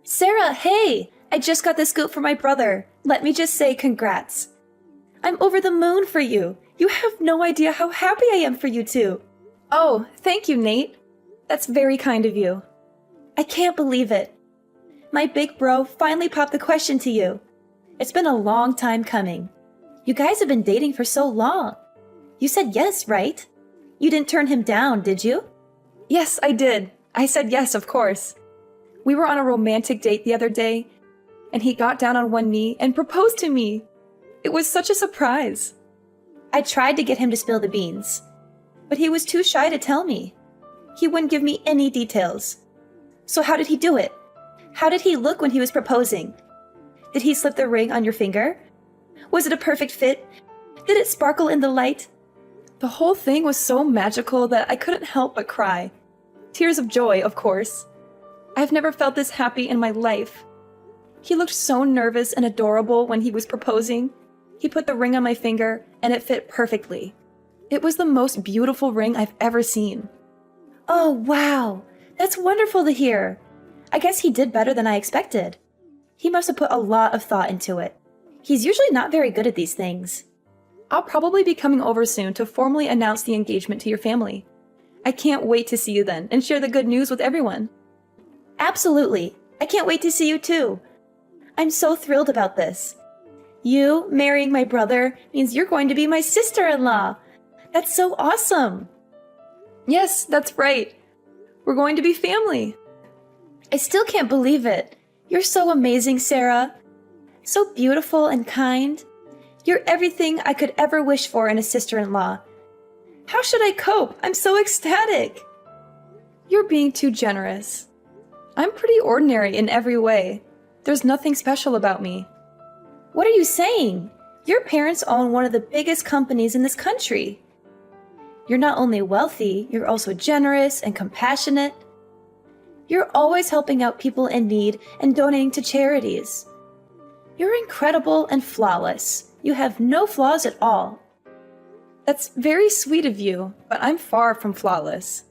Sarah, hey! I just got the scoop for my brother. Let me just say congrats. I'm over the moon for you. You have no idea how happy I am for you two. Oh, thank you, Nate. That's very kind of you. I can't believe it. My big bro finally popped the question to you. It's been a long time coming. You guys have been dating for so long. You said yes, right? You didn't turn him down, did you? Yes, I did. I said yes, of course. We were on a romantic date the other day, and he got down on one knee and proposed to me. It was such a surprise. I tried to get him to spill the beans, but he was too shy to tell me. He wouldn't give me any details. So how did he do it? How did he look when he was proposing? Did he slip the ring on your finger? Was it a perfect fit? Did it sparkle in the light? The whole thing was so magical that I couldn't help but cry. Tears of joy, of course. I've never felt this happy in my life. He looked so nervous and adorable when he was proposing. He put the ring on my finger, and it fit perfectly. It was the most beautiful ring I've ever seen. Oh, wow! That's wonderful to hear. I guess he did better than I expected. He must have put a lot of thought into it. He's usually not very good at these things. I'll probably be coming over soon to formally announce the engagement to your family. I can't wait to see you then and share the good news with everyone. Absolutely. I can't wait to see you too. I'm so thrilled about this. You marrying my brother means you're going to be my sister-in-law. That's so awesome. Yes, that's right. We're going to be family. I still can't believe it. You're so amazing, Sarah. So beautiful and kind. You're everything I could ever wish for in a sister-in-law. How should I cope? I'm so ecstatic. You're being too generous. I'm pretty ordinary in every way. There's nothing special about me. What are you saying? Your parents own one of the biggest companies in this country. You're not only wealthy, you're also generous and compassionate. You're always helping out people in need and donating to charities. You're incredible and flawless. You have no flaws at all. That's very sweet of you, but I'm far from flawless.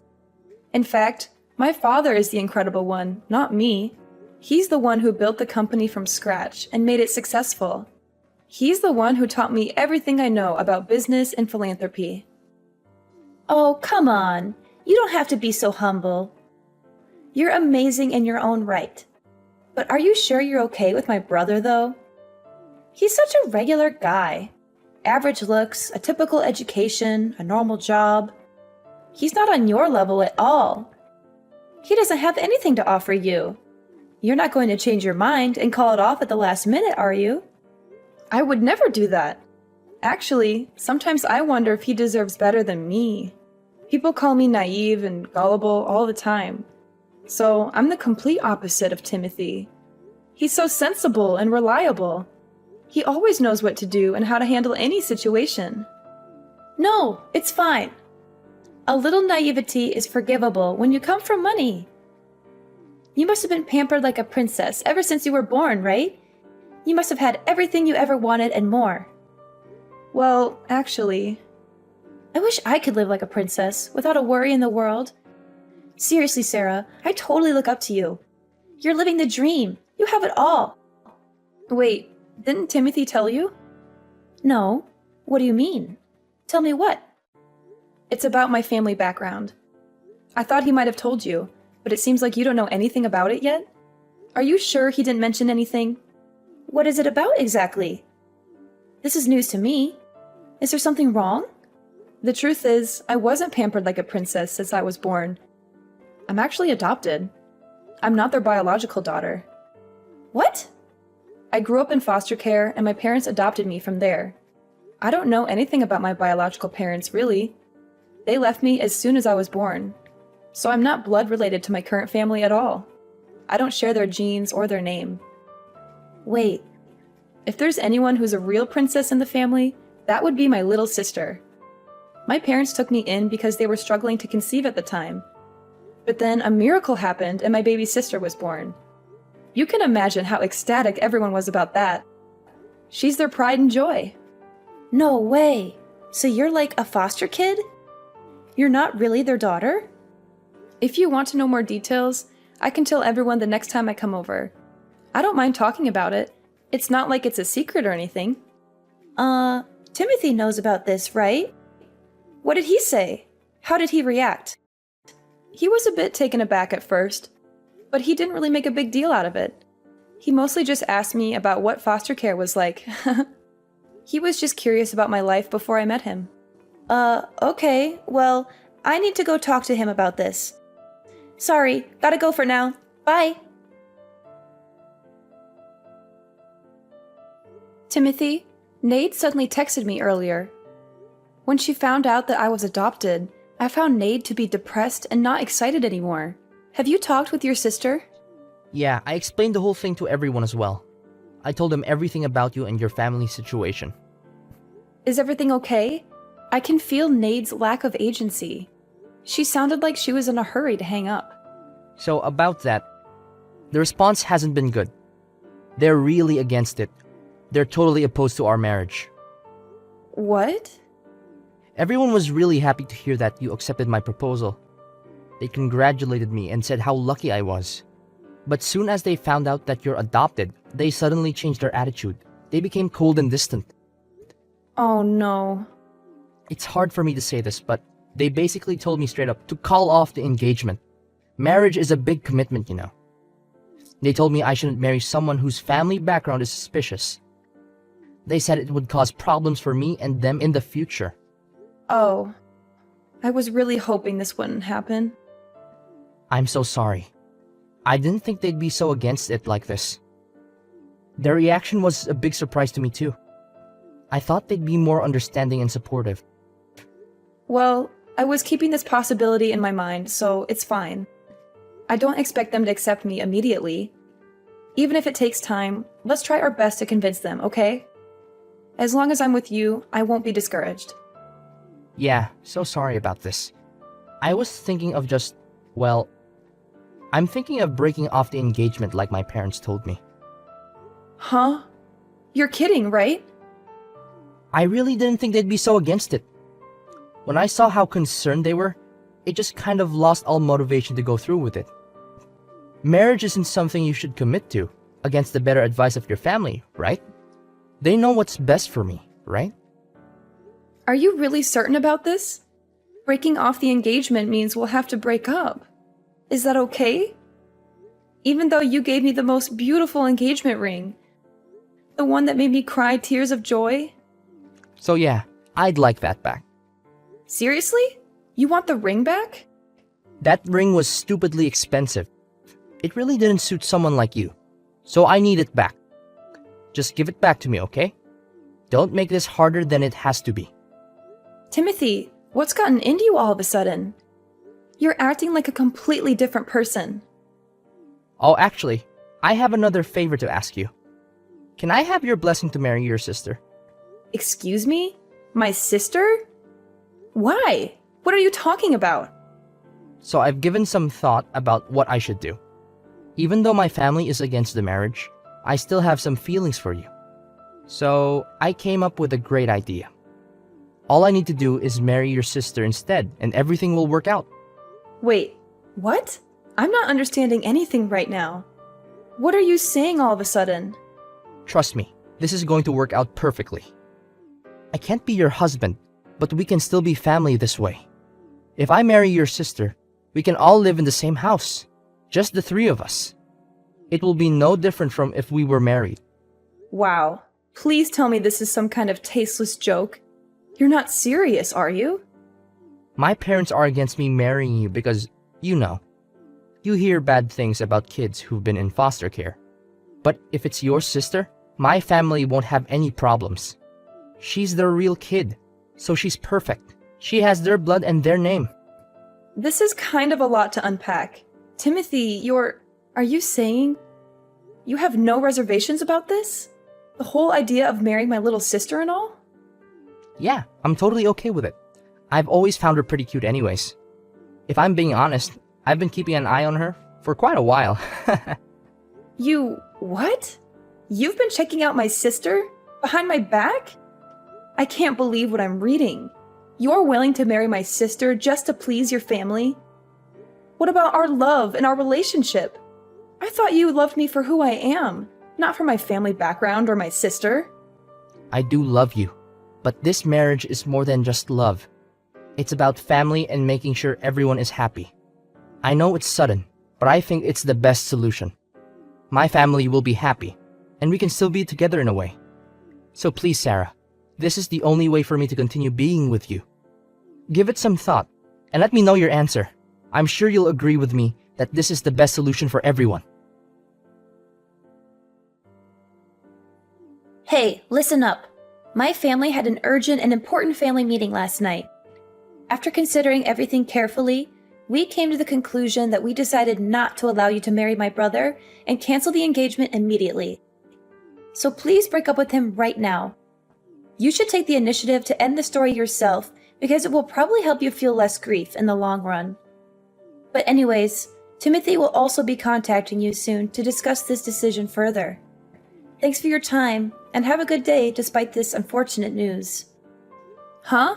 In fact, my father is the incredible one, not me. He's the one who built the company from scratch and made it successful. He's the one who taught me everything I know about business and philanthropy. Oh, come on. You don't have to be so humble. You're amazing in your own right. But are you sure you're okay with my brother, though? He's such a regular guy. Average looks, a typical education, a normal job. He's not on your level at all. He doesn't have anything to offer you. You're not going to change your mind and call it off at the last minute, are you? I would never do that. Actually, sometimes I wonder if he deserves better than me. People call me naive and gullible all the time. So I'm the complete opposite of Timothy. He's so sensible and reliable. He always knows what to do and how to handle any situation. No, it's fine. A little naivety is forgivable when you come from money. You must have been pampered like a princess ever since you were born, right? You must have had everything you ever wanted and more. Well, actually, I wish I could live like a princess without a worry in the world. Seriously, Sarah, I totally look up to you. You're living the dream. You have it all. Wait, didn't Timothy tell you? No. What do you mean? Tell me what? It's about my family background. I thought he might have told you, but it seems like you don't know anything about it yet. Are you sure he didn't mention anything? What is it about exactly? This is news to me. Is there something wrong? The truth is, I wasn't pampered like a princess since I was born. I'm actually adopted. I'm not their biological daughter. What? I grew up in foster care, and my parents adopted me from there. I don't know anything about my biological parents, really. They left me as soon as I was born. So I'm not blood related to my current family at all. I don't share their genes or their name. Wait, if there's anyone who's a real princess in the family, that would be my little sister. My parents took me in because they were struggling to conceive at the time. But then a miracle happened and my baby sister was born. You can imagine how ecstatic everyone was about that. She's their pride and joy. No way! So you're like a foster kid? You're not really their daughter? If you want to know more details, I can tell everyone the next time I come over. I don't mind talking about it. It's not like it's a secret or anything. Timothy knows about this, right? What did he say? How did he react? He was a bit taken aback at first, but he didn't really make a big deal out of it. He mostly just asked me about what foster care was like. He was just curious about my life before I met him. Okay, well, I need to go talk to him about this. Sorry, gotta go for now. Bye! Timothy, Nate suddenly texted me earlier. When she found out that I was adopted, I found Nate to be depressed and not excited anymore. Have you talked with your sister? Yeah, I explained the whole thing to everyone as well. I told them everything about you and your family situation. Is everything okay? I can feel Nade's lack of agency. She sounded like she was in a hurry to hang up. So about that, the response hasn't been good. They're really against it. They're totally opposed to our marriage. What? Everyone was really happy to hear that you accepted my proposal. They congratulated me and said how lucky I was. But soon as they found out that you're adopted, they suddenly changed their attitude. They became cold and distant. Oh no. It's hard for me to say this, but they basically told me straight up to call off the engagement. Marriage is a big commitment, you know. They told me I shouldn't marry someone whose family background is suspicious. They said it would cause problems for me and them in the future. Oh. I was really hoping this wouldn't happen. I'm so sorry. I didn't think they'd be so against it like this. Their reaction was a big surprise to me too. I thought they'd be more understanding and supportive. Well, I was keeping this possibility in my mind, so it's fine. I don't expect them to accept me immediately. Even if it takes time, let's try our best to convince them, okay? As long as I'm with you, I won't be discouraged. Yeah, so sorry about this. I was thinking of just, well, I'm thinking of breaking off the engagement like my parents told me. Huh? You're kidding, right? I really didn't think they'd be so against it. When I saw how concerned they were, it just kind of lost all motivation to go through with it. Marriage isn't something you should commit to against the better advice of your family, right? They know what's best for me, right? Are you really certain about this? Breaking off the engagement means we'll have to break up. Is that okay? Even though you gave me the most beautiful engagement ring, the one that made me cry tears of joy? So yeah, I'd like that back. Seriously? You want the ring back? That ring was stupidly expensive. It really didn't suit someone like you. So I need it back. Just give it back to me, okay? Don't make this harder than it has to be. Timothy, what's gotten into you all of a sudden? You're acting like a completely different person. Oh, actually, I have another favor to ask you. Can I have your blessing to marry your sister? Excuse me? My sister? Why? What are you talking about? So I've given some thought about what I should do. Even though my family is against the marriage, I still have some feelings for you. So I came up with a great idea. All I need to do is marry your sister instead, and everything will work out. Wait, what? I'm not understanding anything right now. What are you saying all of a sudden? Trust me, this is going to work out perfectly. I can't be your husband, but we can still be family this way. If I marry your sister, we can all live in the same house. Just the three of us. It will be no different from if we were married. Wow. Please tell me this is some kind of tasteless joke. You're not serious, are you? My parents are against me marrying you because, you know, you hear bad things about kids who've been in foster care. But if it's your sister, my family won't have any problems. She's their real kid, so she's perfect. She has their blood and their name. This is kind of a lot to unpack. Timothy, are you saying you have no reservations about this? The whole idea of marrying my little sister and all? Yeah, I'm totally okay with it. I've always found her pretty cute anyways. If I'm being honest, I've been keeping an eye on her for quite a while. What? You've been checking out my sister? Behind my back? I can't believe what I'm reading. You're willing to marry my sister just to please your family? What about our love and our relationship? I thought you loved me for who I am, not for my family background or my sister. I do love you, but this marriage is more than just love. It's about family and making sure everyone is happy. I know it's sudden, but I think it's the best solution. My family will be happy, and we can still be together in a way. So please, Sarah, this is the only way for me to continue being with you. Give it some thought, and let me know your answer. I'm sure you'll agree with me that this is the best solution for everyone. Hey, listen up. My family had an urgent and important family meeting last night. After considering everything carefully, we came to the conclusion that we decided not to allow you to marry my brother and cancel the engagement immediately. So please break up with him right now. You should take the initiative to end the story yourself because it will probably help you feel less grief in the long run. But anyways, Timothy will also be contacting you soon to discuss this decision further. Thanks for your time, and have a good day despite this unfortunate news. Huh?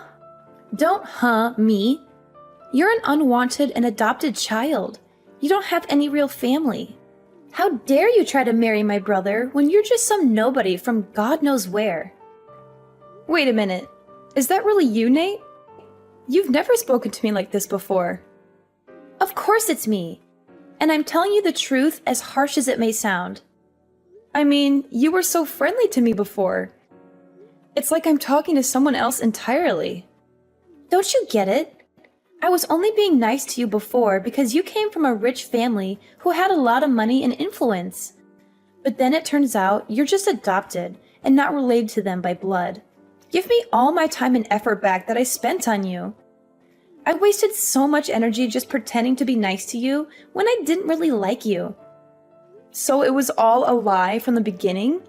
Don't me. You're an unwanted and adopted child. You don't have any real family. How dare you try to marry my brother when you're just some nobody from God knows where? Wait a minute. Is that really you, Nate? You've never spoken to me like this before. Of course it's me. And I'm telling you the truth, as harsh as it may sound. I mean, you were so friendly to me before. It's like I'm talking to someone else entirely. Don't you get it? I was only being nice to you before because you came from a rich family who had a lot of money and influence. But then it turns out you're just adopted and not related to them by blood. Give me all my time and effort back that I spent on you. I wasted so much energy just pretending to be nice to you when I didn't really like you. So it was all a lie from the beginning?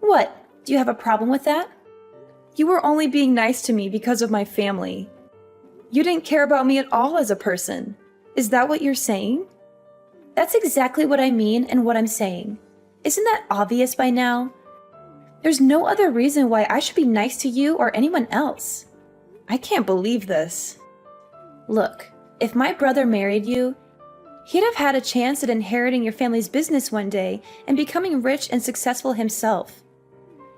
What? Do you have a problem with that? You were only being nice to me because of my family. You didn't care about me at all as a person. Is that what you're saying? That's exactly what I mean and what I'm saying. Isn't that obvious by now? There's no other reason why I should be nice to you or anyone else. I can't believe this. Look, if my brother married you, he'd have had a chance at inheriting your family's business one day and becoming rich and successful himself.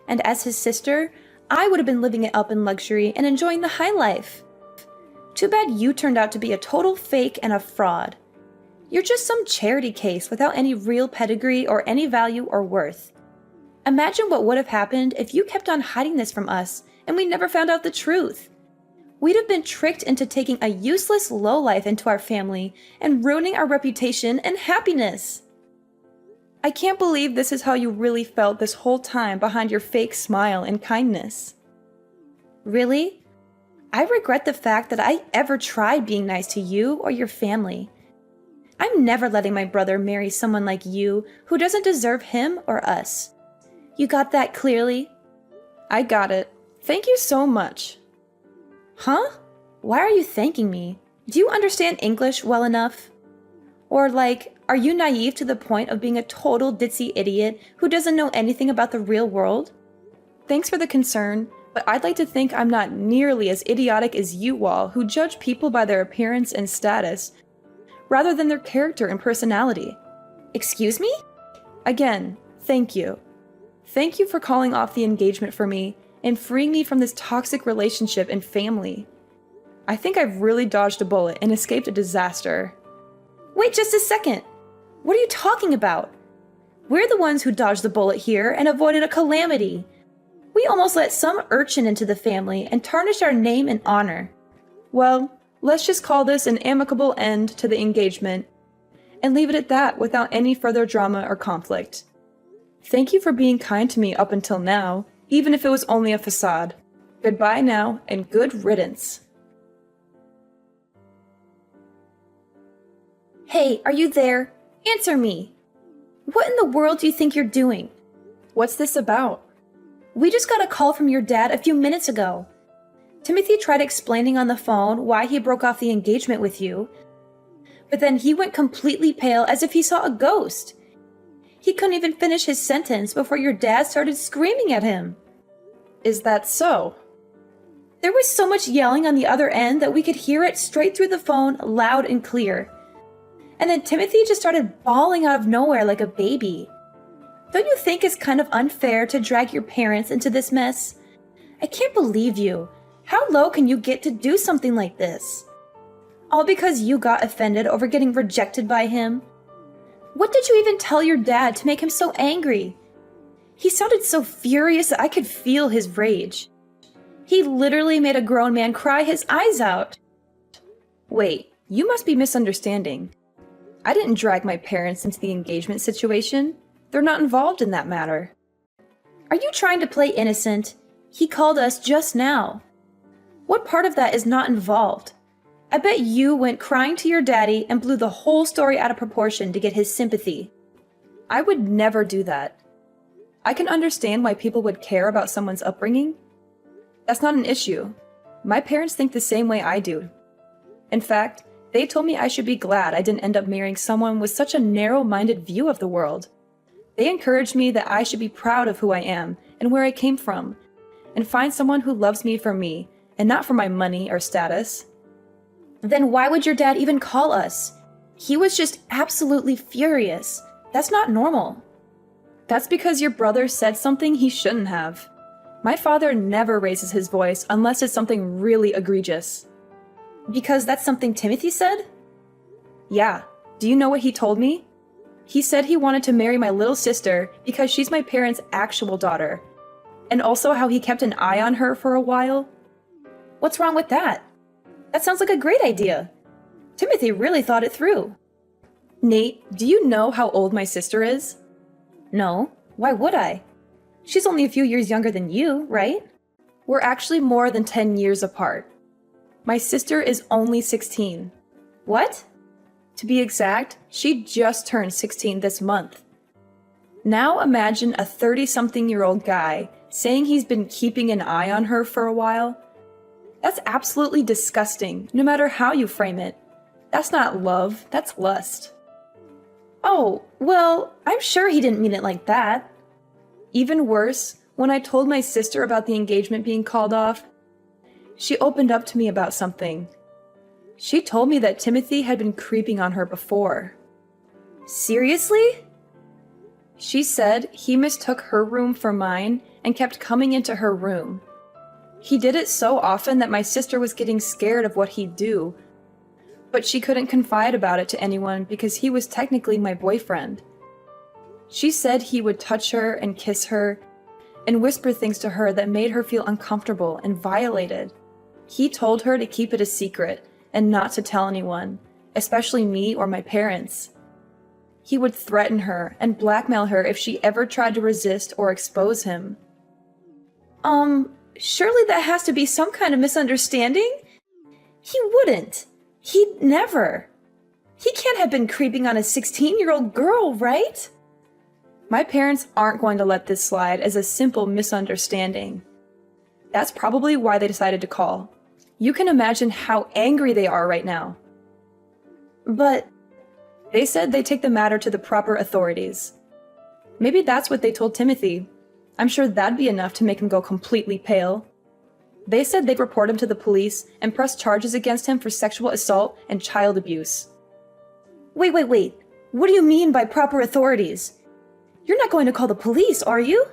And as his sister, I would have been living it up in luxury and enjoying the high life. Too bad you turned out to be a total fake and a fraud. You're just some charity case without any real pedigree or any value or worth. Imagine what would have happened if you kept on hiding this from us and we never found out the truth. We'd have been tricked into taking a useless lowlife into our family and ruining our reputation and happiness. I can't believe this is how you really felt this whole time behind your fake smile and kindness. Really? I regret the fact that I ever tried being nice to you or your family. I'm never letting my brother marry someone like you who doesn't deserve him or us. You got that clearly? I got it. Thank you so much. Huh? Why are you thanking me? Do you understand English well enough? Or are you naive to the point of being a total ditzy idiot who doesn't know anything about the real world? Thanks for the concern, but I'd like to think I'm not nearly as idiotic as you all who judge people by their appearance and status, rather than their character and personality. Excuse me? Again, thank you. Thank you for calling off the engagement for me and freeing me from this toxic relationship and family. I think I've really dodged a bullet and escaped a disaster. Wait just a second! What are you talking about? We're the ones who dodged the bullet here and avoided a calamity. We almost let some urchin into the family and tarnished our name and honor. Well, let's just call this an amicable end to the engagement and leave it at that without any further drama or conflict. Thank you for being kind to me up until now, even if it was only a facade. Goodbye now, and good riddance. Hey, are you there? Answer me. What in the world do you think you're doing? What's this about? We just got a call from your dad a few minutes ago. Timothy tried explaining on the phone why he broke off the engagement with you, but then he went completely pale as if he saw a ghost. He couldn't even finish his sentence before your dad started screaming at him. Is that so? There was so much yelling on the other end that we could hear it straight through the phone, loud and clear. And then Timothy just started bawling out of nowhere like a baby. Don't you think it's kind of unfair to drag your parents into this mess? I can't believe you. How low can you get to do something like this? All because you got offended over getting rejected by him? What did you even tell your dad to make him so angry? He sounded so furious that I could feel his rage. He literally made a grown man cry his eyes out. Wait, you must be misunderstanding. I didn't drag my parents into the engagement situation. They're not involved in that matter. Are you trying to play innocent? He called us just now. What part of that is not involved? I bet you went crying to your daddy and blew the whole story out of proportion to get his sympathy. I would never do that. I can understand why people would care about someone's upbringing. That's not an issue. My parents think the same way I do. In fact, they told me I should be glad I didn't end up marrying someone with such a narrow-minded view of the world. They encouraged me that I should be proud of who I am and where I came from, and find someone who loves me for me and not for my money or status. Then why would your dad even call us? He was just absolutely furious. That's not normal. That's because your brother said something he shouldn't have. My father never raises his voice unless it's something really egregious. Because that's something Timothy said? Yeah. Do you know what he told me? He said he wanted to marry my little sister because she's my parents' actual daughter. And also how he kept an eye on her for a while. What's wrong with that? That sounds like a great idea. Timothy really thought it through. Nate, do you know how old my sister is? No. Why would I? She's only a few years younger than you, right? We're actually more than 10 years apart. My sister is only 16. What? To be exact, she just turned 16 this month. Now imagine a 30-something-year-old guy saying he's been keeping an eye on her for a while. That's absolutely disgusting, no matter how you frame it. That's not love, that's lust. Oh, well, I'm sure he didn't mean it like that. Even worse, when I told my sister about the engagement being called off, she opened up to me about something. She told me that Timothy had been creeping on her before. Seriously? She said he mistook her room for mine and kept coming into her room. He did it so often that my sister was getting scared of what he'd do, but she couldn't confide about it to anyone because he was technically my boyfriend. She said he would touch her and kiss her and whisper things to her that made her feel uncomfortable and violated. He told her to keep it a secret and not to tell anyone, especially me or my parents. He would threaten her and blackmail her if she ever tried to resist or expose him. Surely that has to be some kind of misunderstanding? He wouldn't. He'd never. He can't have been creeping on a 16-year-old girl, right? My parents aren't going to let this slide as a simple misunderstanding. That's probably why they decided to call. You can imagine how angry they are right now. But they said they'd take the matter to the proper authorities. Maybe that's what they told Timothy. I'm sure that'd be enough to make him go completely pale. They said they'd report him to the police and press charges against him for sexual assault and child abuse. Wait. What do you mean by proper authorities? You're not going to call the police, are you?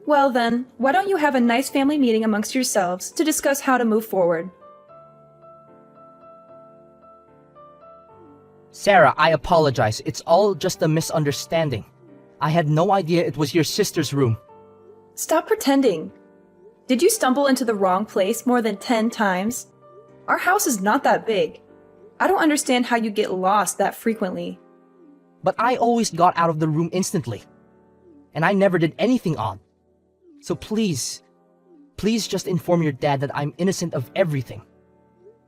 Well then, why don't you have a nice family meeting amongst yourselves to discuss how to move forward? Sarah, I apologize. It's all just a misunderstanding. I had no idea it was your sister's room. Stop pretending. Did you stumble into the wrong place more than 10 times? Our house is not that big. I don't understand how you get lost that frequently. But I always got out of the room instantly. And I never did anything odd. So please just inform your dad that I'm innocent of everything.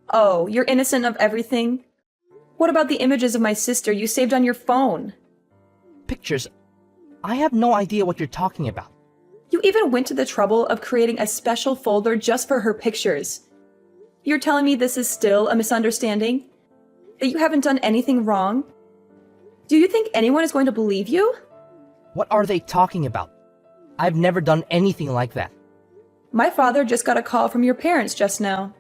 Oh, you're innocent of everything? What about the images of my sister you saved on your phone? Pictures? I have no idea what you're talking about. You even went to the trouble of creating a special folder just for her pictures. You're telling me this is still a misunderstanding? That you haven't done anything wrong? Do you think anyone is going to believe you? What are they talking about? I've never done anything like that. My father just got a call from your parents just now.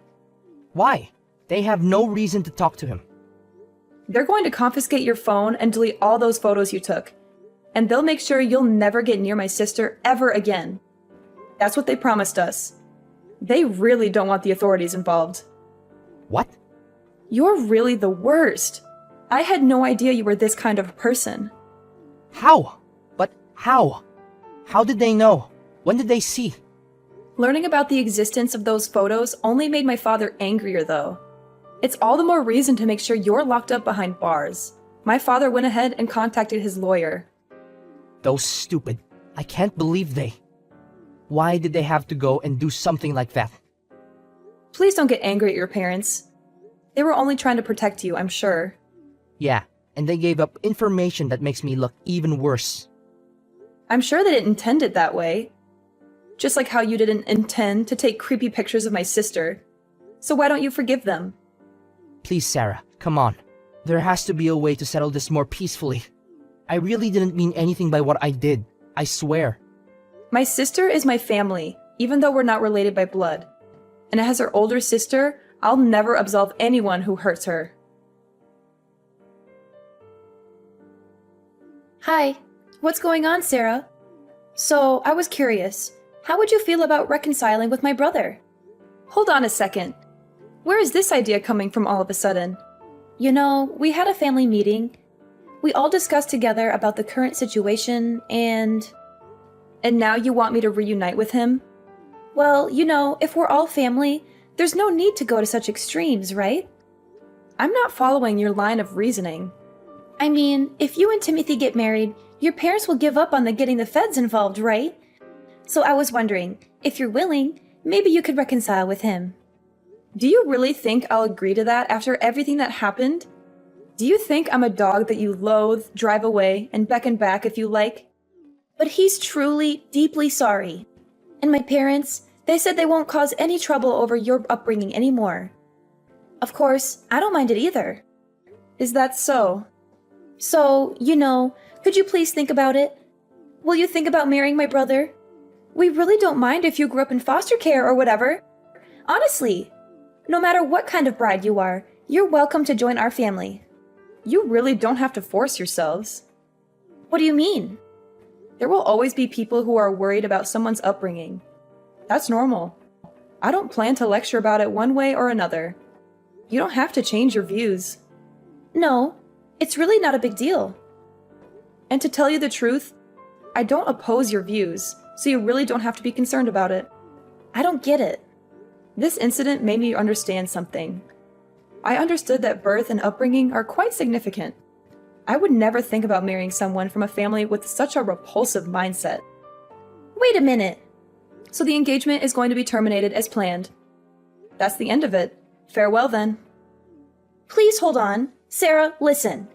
Why? They have no reason to talk to him. They're going to confiscate your phone and delete all those photos you took. And they'll make sure you'll never get near my sister ever again. That's what they promised us. They really don't want the authorities involved. What? You're really the worst. I had no idea you were this kind of person. How? But how? How did they know? When did they see? Learning about the existence of those photos only made my father angrier, though. It's all the more reason to make sure you're locked up behind bars. My father went ahead and contacted his lawyer. Those stupid. I can't believe they. Why did they have to go and do something like that? Please don't get angry at your parents. They were only trying to protect you, I'm sure. Yeah, and they gave up information that makes me look even worse. I'm sure they didn't intend it that way. Just like how you didn't intend to take creepy pictures of my sister. So why don't you forgive them? Please, Sarah, come on. There has to be a way to settle this more peacefully. I really didn't mean anything by what I did. I swear. My sister is my family, even though we're not related by blood. And as her older sister, I'll never absolve anyone who hurts her. Hi, what's going on, Sarah? So, I was curious. How would you feel about reconciling with my brother? Hold on a second. Where is this idea coming from all of a sudden? You know, we had a family meeting. We all discussed together about the current situation and now you want me to reunite with him? Well, you know, if we're all family, there's no need to go to such extremes, right? I'm not following your line of reasoning. I mean, if you and Timothy get married, your parents will give up on getting the feds involved, right? So I was wondering, if you're willing, maybe you could reconcile with him. Do you really think I'll agree to that after everything that happened? Do you think I'm a dog that you loathe, drive away, and beckon back if you like? But he's truly, deeply sorry. And my parents, they said they won't cause any trouble over your upbringing anymore. Of course, I don't mind it either. Is that so? So, you know, could you please think about it? Will you think about marrying my brother? We really don't mind if you grew up in foster care or whatever. Honestly, no matter what kind of bride you are, you're welcome to join our family. You really don't have to force yourselves. What do you mean? There will always be people who are worried about someone's upbringing. That's normal. I don't plan to lecture about it one way or another. You don't have to change your views. No, it's really not a big deal. And to tell you the truth, I don't oppose your views, so you really don't have to be concerned about it. I don't get it. This incident made me understand something. I understood that birth and upbringing are quite significant. I would never think about marrying someone from a family with such a repulsive mindset. Wait a minute! So the engagement is going to be terminated as planned. That's the end of it. Farewell then. Please hold on. Sarah, listen.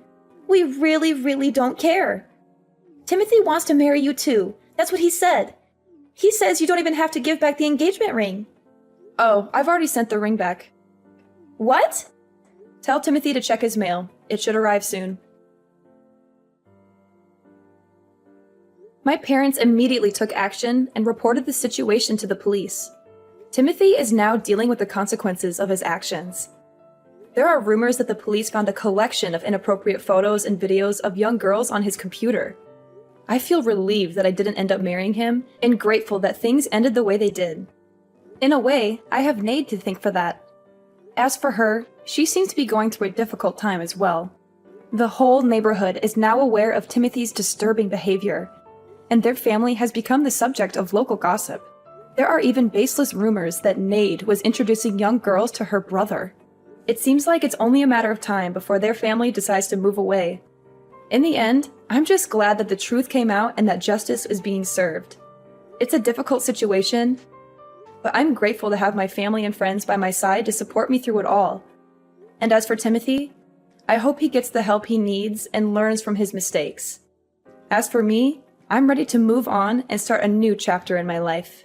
We really don't care. Timothy wants to marry you too. That's what he said. He says you don't even have to give back the engagement ring. Oh, I've already sent the ring back. What? Tell Timothy to check his mail. It should arrive soon. My parents immediately took action and reported the situation to the police. Timothy is now dealing with the consequences of his actions. There are rumors that the police found a collection of inappropriate photos and videos of young girls on his computer. I feel relieved that I didn't end up marrying him and grateful that things ended the way they did. In a way, I have Nate to thank for that. As for her, she seems to be going through a difficult time as well. The whole neighborhood is now aware of Timothy's disturbing behavior, and their family has become the subject of local gossip. There are even baseless rumors that Nade was introducing young girls to her brother. It seems like it's only a matter of time before their family decides to move away. In the end, I'm just glad that the truth came out and that justice is being served. It's a difficult situation, but I'm grateful to have my family and friends by my side to support me through it all. And as for Timothy, I hope he gets the help he needs and learns from his mistakes. As for me, I'm ready to move on and start a new chapter in my life.